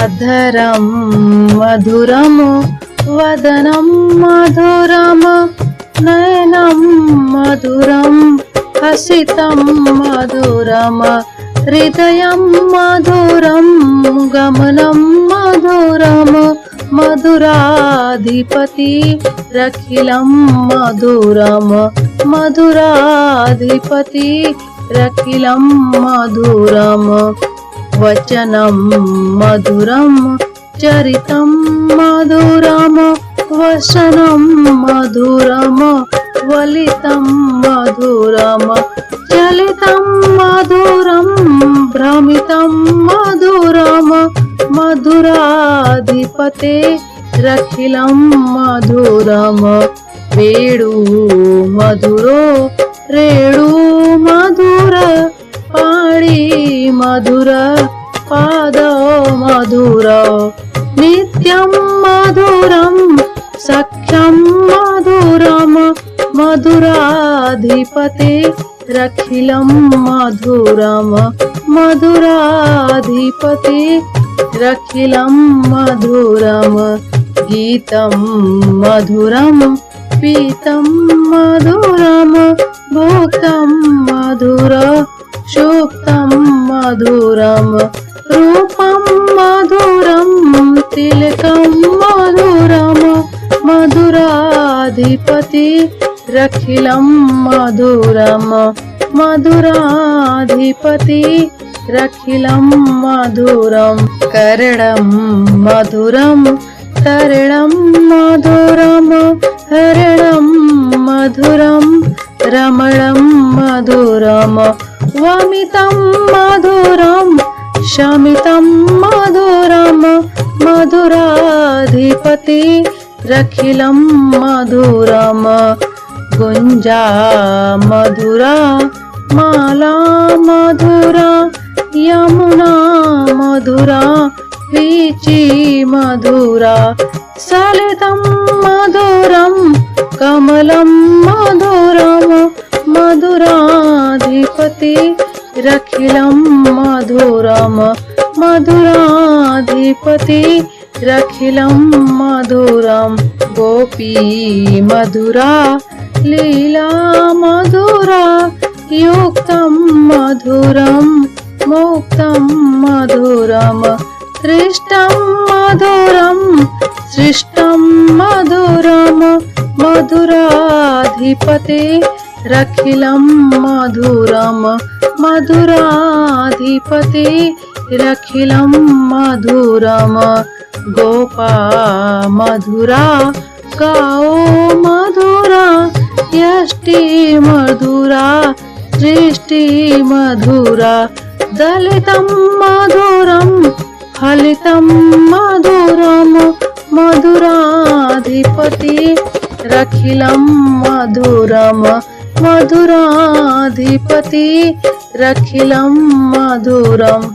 अधरं मधुरं वदनं मधुरं नयनं मधुरं हसितं मधुरं हृदयं मधुरं गमनं मधुरं मधुराधिपति रखिलं मधुरं मधुराधिपति रखिलं मधुरं वचनं मधुरं चरितं मधुरं वसनं मधुरं वलितं मधुरं चलितं मधुरं भ्रमितं मधुरं मधुराधिपते रखिलं मधुरं वेणु मधुरो रेणु मधुर पाणि मधुर पाद मधुर नित्यं मधुरं सख्यं मधुरं मधुराधिपते रखिलं मधुरं मधुराधिपते रखिलं मधुरं गीतं मधुरं पीतं मधुरं भोक्तं मधुर शुक्तं मधुरं रूपं मधुरं तिलकं मधुरं मधुराधिपति रखिलं मधुरं मधुराधिपति रखिलं मधुरं कर्णं मधुरं तरणं मधुरं हरणं मधुरं रमणं मधुरं वमितं मधुरं शमितं मधुरं मधुराधिपति रखिलं मधुरं गुञ्जा मधुरा माला मधुरा यमुना मधुरा वीची मधुरा सलितं मधुरं कमलं मधुरं मधुराधिपति रखिलं मधुरं मधुराधिपति रखिलं मधुरं गोपी मधुरा लीला मधुरा युक्तं मधुरं मुक्तं मधुरं सृष्टं मधुरं सृष्टं मधुरं मधुराधिपते रखिलं मधुरं मधुराधिपते रखिलं मधुरं गोपा मधुरा गाओ मधुरा यष्टि मधुरा सृष्टि मधुरा दलितं मधुरं फलितं मधुरं मधुराधिपति रखिलं मधुरं मधुराधिपति रखिलं मधुरम्।